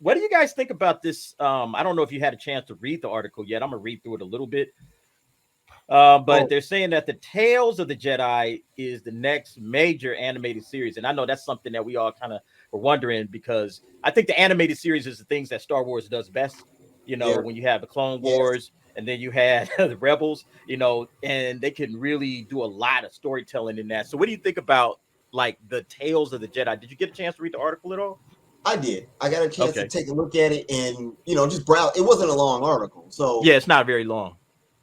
what do you guys think about this? I don't know if you had a chance to read the article yet. I'm gonna read through it a little bit. But Oh, they're saying that the Tales of the Jedi is the next major animated series, and I know that's something that we all kind of were wondering because I think the animated series is the things that Star Wars does best. You know, yeah, when you have the Clone yeah. Wars, and then you had the Rebels. You know, and they can really do a lot of storytelling in that. So, what do you think about like the Tales of the Jedi? Did you get a chance to read the article at all? I did. I got a chance to Okay, take a look at it and just browse. It wasn't a long article, so yeah, it's not very long.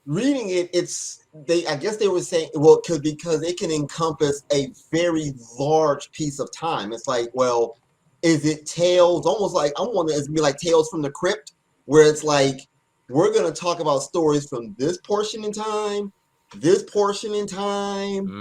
reading it, it's they. I guess they were saying, well, because it can encompass a very large piece of time. It's like, well, is it tales? Almost like I'm wondering, it's be like Tales from the Crypt, where it's like we're gonna talk about stories from this portion in time, this portion in time,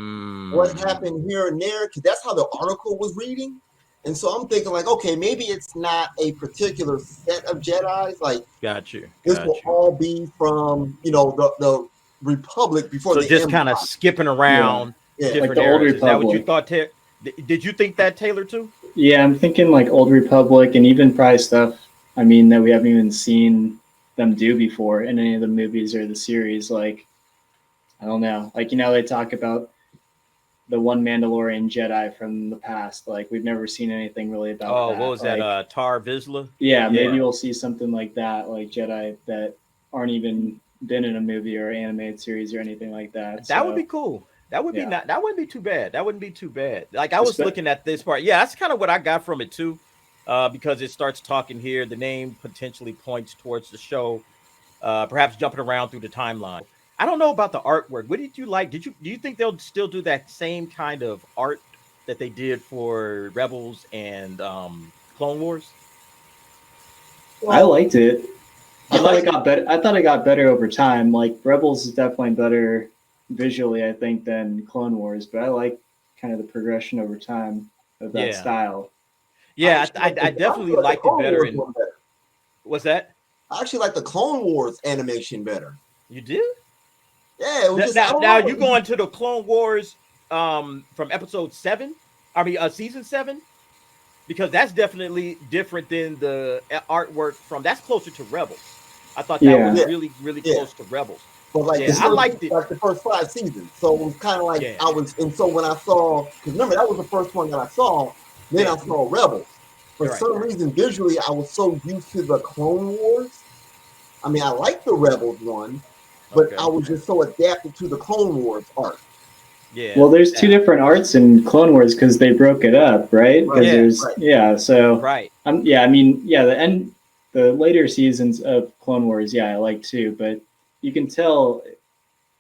what Mm, happened here and there, because that's how the article was reading. And so I'm thinking like, okay, maybe it's not a particular set of Jedi's. Like got you, this will got you. all be from the Republic before So the just kind of Empire. skipping Yeah, around Yeah, like different the old eras. Is that what you Republic. thought? Did you think that, Taylor, too? Yeah, I'm thinking like old Republic and even probably stuff. I mean that we haven't even seen them do before in any of the movies or the series. Like I don't know, like they talk about the one Mandalorian Jedi from the past. Like we've never seen anything really about Oh, what that. was that? Like Tar Vizsla? yeah, maybe Yeah, we'll see something like that, like Jedi that aren't even been in a movie or animated series or anything like that. that would be So cool. That would be yeah, not. That wouldn't be too bad. That wouldn't be too bad. Like I was Espe- looking at this part. Yeah, that's kind of what I got from it too, because it starts talking here. The name potentially points towards the show, perhaps jumping around through the timeline. I don't know about the artwork. What did you like? Do you think they'll still do that same kind of art that they did for Rebels and Clone Wars? I well, liked it. I I thought it like got better. I thought it got better over time. Like Rebels is definitely better visually, I think, than Clone Wars, but I like kind of the progression over time of that Yeah, style. I yeah. actually I, like I I definitely actually like the liked it Clone better. Wars And one better. what's that? I actually like the Clone Wars animation better. You did? Yeah, it was just I don't Now know. you going to the Clone Wars from episode 7? I mean season 7, because that's definitely different than the artwork from that's closer to Rebels. I thought that was Yeah, Yeah, really yeah. close to Rebels. But like Yeah, the I this, first liked it. like the first 5 seasons. So it was kind of like Yeah, I was and so when I saw because remember that was the first one that I saw, then I yeah. saw Rebels. For You're right. some reason, visually, I was so used to the Clone Wars. I mean, I like the Rebels one, but I Okay. was just so adapted to the Clone Wars art. Yeah. well, there's two Yeah. different arts in Clone Wars because they broke it up, right? Right, Because Yeah. there's right. yeah, so Right. yeah, I mean yeah, the later seasons of Clone Wars, yeah, I like too, but you can tell.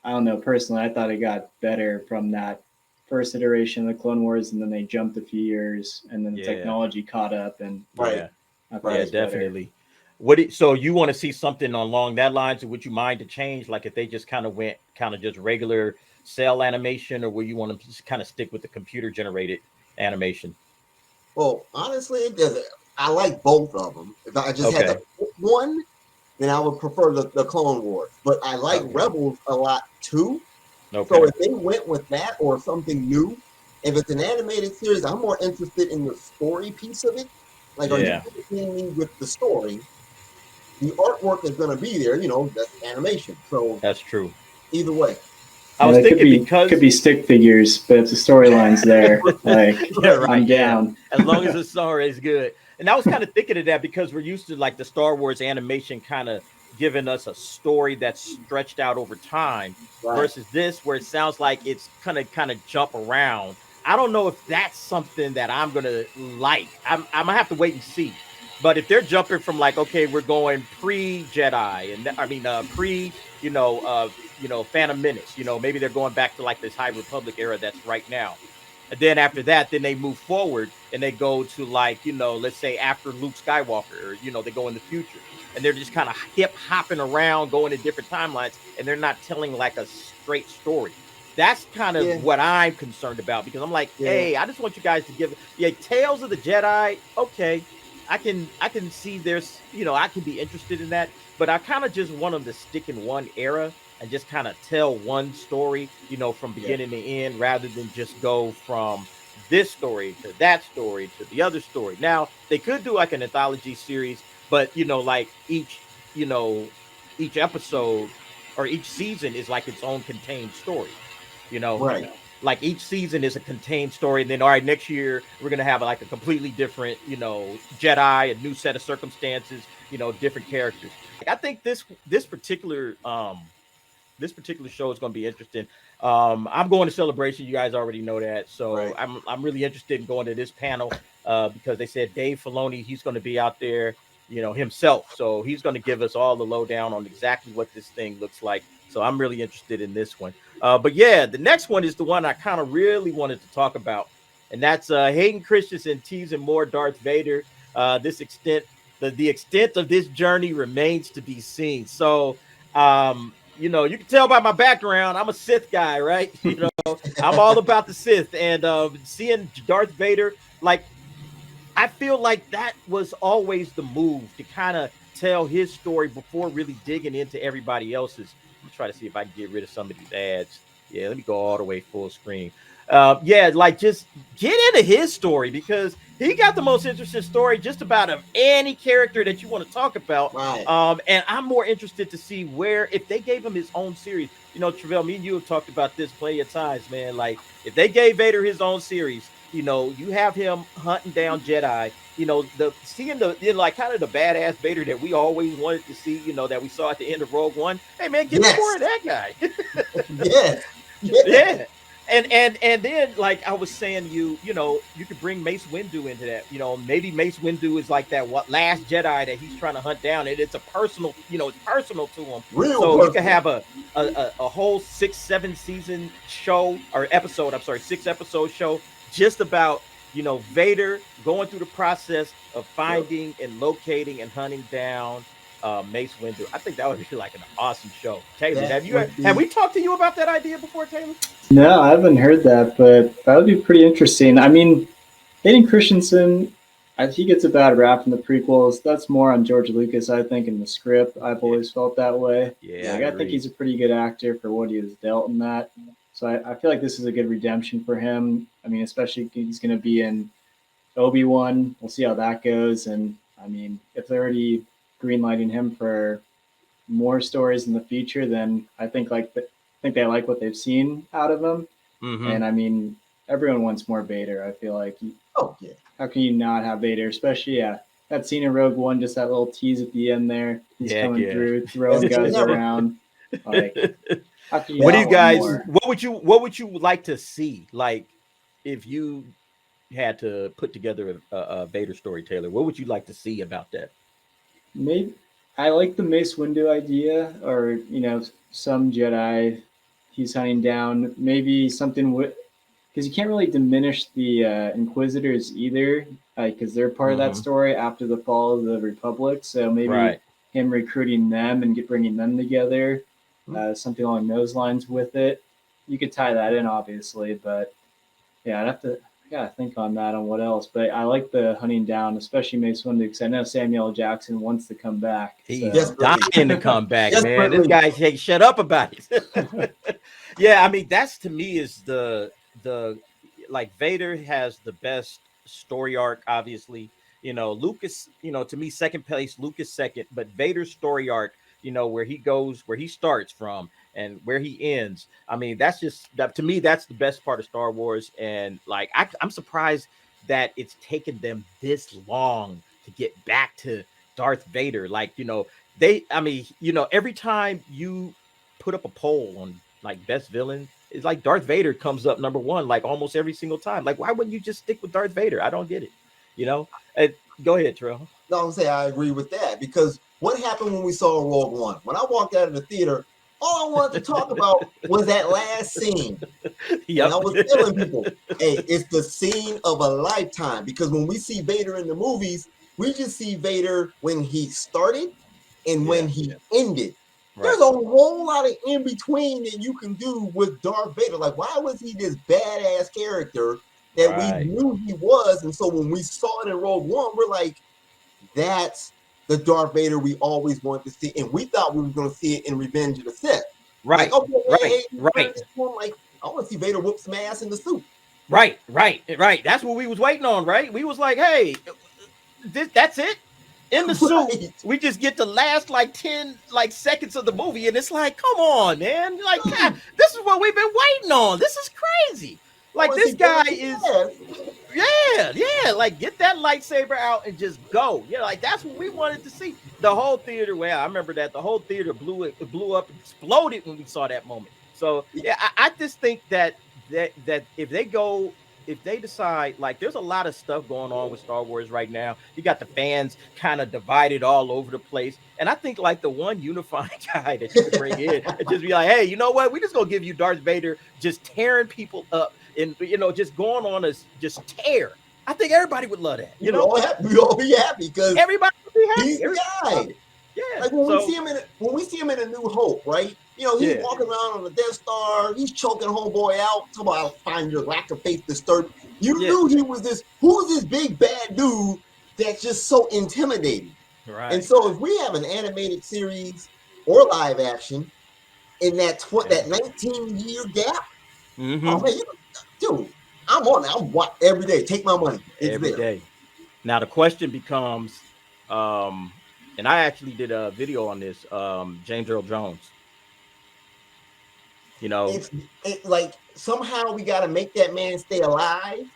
I don't know personally. I thought it got better from that first iteration of the Clone Wars, and then they jumped a few years, and then the Yeah. technology caught up, and Right, Yeah. I thought it Yeah, right. was better. definitely. So you want to see something along that lines? Would you mind to change, like if they just kind of went kind of just regular cell animation, or would you want to just kind of stick with the computer generated animation? Well, honestly, it doesn't. I like both of them. If I just had to Okay. pick one, then I would prefer the Clone Wars. But I like Okay. Rebels a lot too. So Okay. if they went with that or something new, if it's an animated series, I'm more interested in the story piece of it. Like, are you Yeah, entertaining me with the story? The artwork is going to be there, that's animation. So that's true. either way. I Yeah, was that thinking could because be stick figures, but if the storyline's there, like yeah, Right. right, I'm yeah. down. As long as the story is good. And I was kind of thinking of that because we're used to like the Star Wars animation kind of giving us a story that's stretched out over time Right. versus this where it sounds like it's kind of jump around. I don't know if that's something that I'm gonna like. I'm gonna have to wait and see. But if they're jumping from like, okay, we're going pre Jedi, and I mean pre, Phantom Menace. Maybe they're going back to like this High Republic era that's right now. And then after that, then they move forward and they go to like, let's say after Luke Skywalker, or, they go in the future. And they're just kind of hip hopping around, going to different timelines, and they're not telling like a straight story. That's kind of Yeah. what I'm concerned about because I'm like, Yeah. hey, I just want you guys to give yeah, Tales of the Jedi. Okay, I can see there's I can be interested in that, but I kind of just want them to stick in one era and just kind of tell one story, from Yeah. beginning to end, rather than just go from this story to that story to the other story. Now they could do like an anthology series, but like you know, each episode or each season is like its own contained story. You know, Right. like each season is a contained story, and then all right, next year we're gonna have like a completely different, Jedi, a new set of circumstances, different characters. Like I think this particular show is going to be interesting. I'm going to Celebration. You guys already know that, so Right. I'm really interested in going to this panel because they said Dave Filoni, he's going to be out there, himself. So he's going to give us all the lowdown on exactly what this thing looks like. So I'm really interested in this one. But yeah, the next one is the one I kind of really wanted to talk about, and that's Hayden Christensen teasing more Darth Vader. This extent, the extent of this journey remains to be seen. So you can tell by my background, I'm a Sith guy, right? I'm all about the Sith, and seeing Darth Vader, like I feel like that was always the move to kind of tell his story before really digging into everybody else's. Let me try to see if I can get rid of some of these ads. Yeah, let me go all the way full screen. Yeah, like just get into his story because he got the most interesting story just about of any character that you want to talk about. Right. And I'm more interested to see where if they gave him his own series. Trivel, me and you have talked about this plenty of times, man. Like if they gave Vader his own series, you have him hunting down Jedi. The seeing like kind of the badass Vader that we always wanted to see. That we saw at the end of Rogue One. Hey man, give me more of that guy. Yes. Yes. Yeah. And then like I was saying, you could bring Mace Windu into that. Maybe Mace Windu is like that last Jedi that he's trying to hunt down, and it's a personal, it's personal to him. Real So you personal. could have a whole 6-7 season show or episode. I'm sorry, 6 episode show just about Vader going through the process of finding and locating and hunting down Mace Windu. I think that would be like an awesome show. Taylor, That would be. have we talked to you about that idea before, Taylor? No, I haven't heard that, but that would be pretty interesting. I mean, Hayden Christensen, he gets a bad rap in the prequels. That's more on George Lucas, I think, in the script. I've always felt that way. Yeah, Like, I think he's a pretty good actor for what he has dealt in that. So I feel like this is a good redemption for him. I mean, especially he's going to be in Obi-Wan. We'll see how that goes. And I mean, if they're already greenlighting him for more stories in the future, then I think they like what they've seen out of him. Mm-hmm. And I mean, everyone wants more Vader. I feel like. Oh yeah. How can you not have Vader? Especially that scene in Rogue One, just that little tease at the end there. He's coming through, throwing guys around. Like, how can you what do not you want guys? more? What would you like to see? Like, if you had to put together a Vader story, Taylor, what would you like to see about that? Maybe I like the Mace Windu idea, or some Jedi he's hunting down. Maybe something because you can't really diminish the Inquisitors either, because they're part of that story after the fall of the Republic. So maybe him recruiting them and bringing them together, something along those lines with it. You could tie that in, obviously, but yeah, I gotta think on that on what else. But I like the hunting down, especially Mace Windu, because I know Samuel L. Jackson wants to come back. He's dying to come back, man. This guy can't shut up about it. Yeah, I mean, that's to me is the like Vader has the best story arc, obviously. Lucas, to me, second place, Lucas second, but Vader's story arc, where he goes, where he starts from and where he ends. I mean, that's just that to me, that's the best part of Star Wars. And like I'm surprised that it's taken them this long to get back to Darth Vader. Like, every time you put up a poll on like best villain, it's like Darth Vader comes up number one, like almost every single time. Like, why wouldn't you just stick with Darth Vader? I don't get it. Go ahead, Trill. No, I'm saying I agree with that because what happened when we saw Rogue One? When I walked out of the theater, all I wanted to talk about was that last scene. Yep. And I was telling people, hey, it's the scene of a lifetime because when we see Vader in the movies, we just see Vader when he started and when he ended. Right. There's a whole lot of in between that you can do with Darth Vader. Like, why was he this badass character that we knew he was? And so when we saw it in Rogue One, we're like, that's the Darth Vader we always wanted to see. And we thought we were going to see it in Revenge of the Sith. Right. Like, okay, right. Like, I want to see Vader whoop some ass in the suit. Right. That's what we was waiting on, right? We was like, hey, that's it. In the suit, Right. we just get the last like 10 like seconds of the movie, and it's like, come on, man. Like, God, Right. this is what we've been waiting on. This is crazy. I Like want to this see Vader guy kick is ass. yeah, like get that lightsaber out and just go. Like that's what we wanted to see. The whole theater, well, I remember that the whole theater blew up, exploded when we saw that moment. So yeah, I just think that if they decide, like, there's a lot of stuff going on with Star Wars right now. You got the fans kind of divided all over the place, and I think like the one unifying guy that you could bring in and just be like, hey, you know what? We just gonna give you Darth Vader just tearing people up and just going on a just tear. I think everybody would love that. We all be happy because Everybody would be happy. he's the Everybody would love guy. it. Yeah. Like when we So see him in A New Hope, right? He's yeah, walking around on the Death Star. He's choking homeboy out. Talking about, I'll find your lack of faith disturbed. You yeah, knew he was this. Who's this big bad dude that's just so intimidating? And right. so, if we have an animated series or live action in Yeah. that 19-year gap, oh Mm-hmm. man, dude, I'm on it. I'm every day. Take my money. It's Every there. day. Now the question becomes, um, and I actually did a video on this. James Earl Jones. You know, It's like somehow we got to make that man stay alive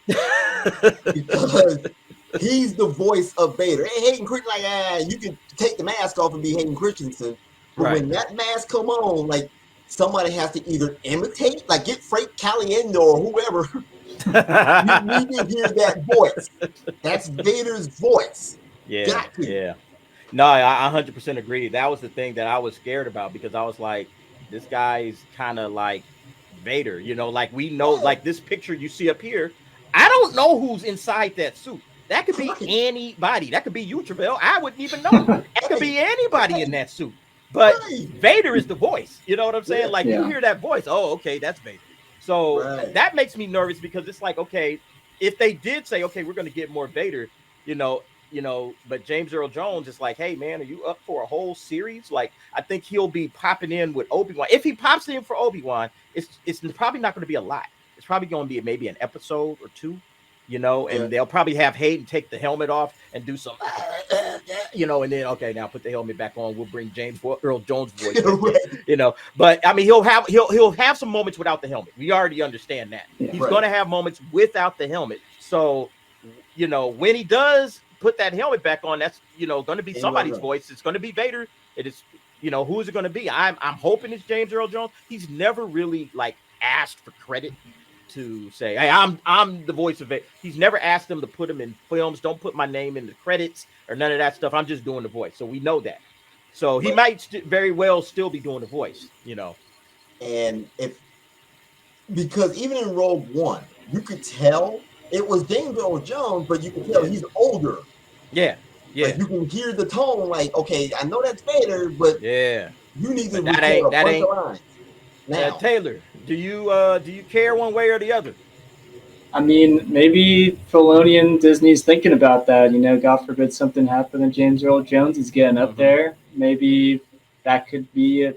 because he's the voice of Vader. And Hayden Christensen, like, you can take the mask off and be Hayden Christensen, but right. when that mask come on, like somebody has to either imitate, like get Frank Caliendo or whoever. You need to hear that voice. That's Vader's voice. Yeah, Got to. yeah. No, I 100% agree. That was the thing that I was scared about because I was like, this guy is kind of like Vader, like we know, Yeah, like this picture you see up here. I don't know who's inside that suit. That could be right, anybody. That could be you, Travell. I wouldn't even know. That could right, be anybody in right, that suit. But right. Vader is the voice. You know what I'm Yeah, saying? Like you Yeah. hear that voice. Oh, okay, that's Vader. So right. that makes me nervous because it's like, okay, if they did say, okay, we're going to get more Vader, you know, but James Earl Jones is like, hey man, are you up for a whole series? Like, I think he'll be popping in with Obi-Wan. If he pops in for Obi-Wan, it's probably not going to be a lot. It's probably going to be maybe an episode or two, Yeah. and they'll probably have Hayden take the helmet off and do some, and then okay, now put the helmet back on. We'll bring James Earl Jones' voice back in, Right, But I mean, he'll have some moments without the helmet. We already understand that Yeah. he's going right. to have moments without the helmet. So when he does put that helmet back on, that's going to be Ain't gonna somebody's know. voice. It's going to be Vader. It is, who is it going to be? I'm hoping it's James Earl Jones. He's never really like asked for credit to say, hey, I'm the voice of it. He's never asked them to put him in films. Don't put my name in the credits or none of that stuff. I'm just doing the voice. So we know that. So he But might very well still be doing the voice. and if because even in Rogue One, you could tell it was James Earl Jones, but you could tell Yeah. he's older. Yeah. Like Yeah. you can hear the tone, like, okay, I know that's Vader, but Yeah. you need to But that record ain't a that bunch of ain't lines now. Taylor. Do you care one way or the other? I mean, maybe Filoni and Disney's thinking about that. God forbid something happened and James Earl Jones is getting up Mm-hmm. there. Maybe that could be a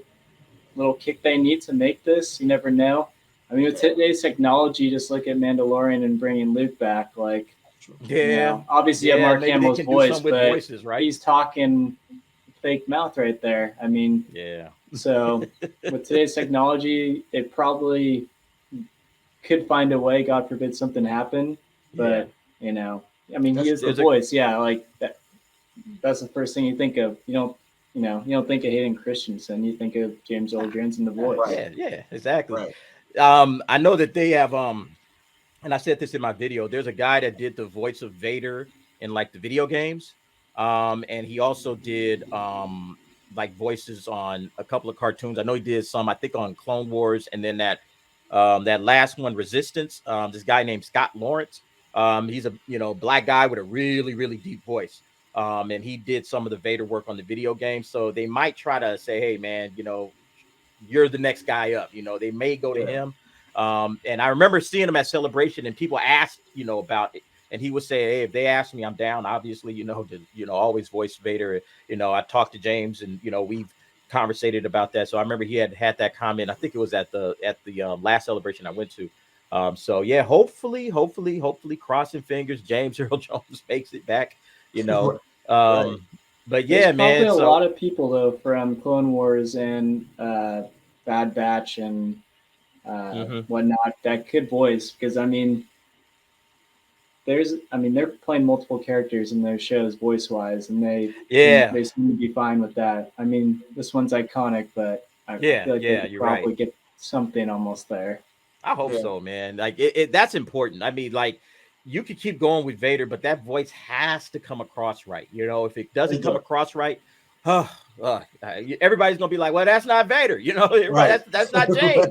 little kick they need to make this. You never know. I mean, with today's technology, just look at Mandalorian and bringing Luke back. Like, Yeah. obviously you have Yeah. Mark Maybe they Hamill's can do voice, something with but voices, right? he's talking fake mouth right there. I mean, Yeah. so with today's technology, it probably could find a way. God forbid something happened, Yeah. but I mean, he That's is the true. There's a voice. Yeah, like that. That's the first thing you think of. You don't think of Hayden Christensen. You think of James Earl Jones in the voice. Right, yeah, exactly. right. I know that they have and I said this in my video. There's a guy that did the voice of Vader in like the video games. And he also did like voices on a couple of cartoons. I know he did some, I think, on Clone Wars, and then that last one, Resistance. This guy named Scott Lawrence. He's a black guy with a really, really deep voice. And he did some of the Vader work on the video game. So they might try to say, hey man, you're the next guy up. They may go to Yeah. him. And I remember seeing him at Celebration, and people asked, about it, and he would say, "Hey, if they ask me, I'm down. Obviously, to always voice Vader. I talked to James, and we've conversated about that. So I remember he had that comment. I think it was at the last Celebration I went to. So yeah, hopefully, crossing fingers, James Earl Jones makes it back. You know, Right. but There's yeah, probably man. a So lot of people though from Clone Wars and Bad Batch and mhm. whatnot that could voice, because I mean, they're playing multiple characters in those shows voice wise, and Yeah, they seem to be fine with that. I mean, this one's iconic, but I feel like they yeah, could you're right. probably get something almost there. I hope Yeah. so, man. Like that's important. I mean, like you could keep going with Vader, but that voice has to come across right. You know, if it doesn't It come does. across right, everybody's gonna be like, "Well, that's not Vader." You know, everybody, Right. that's not James.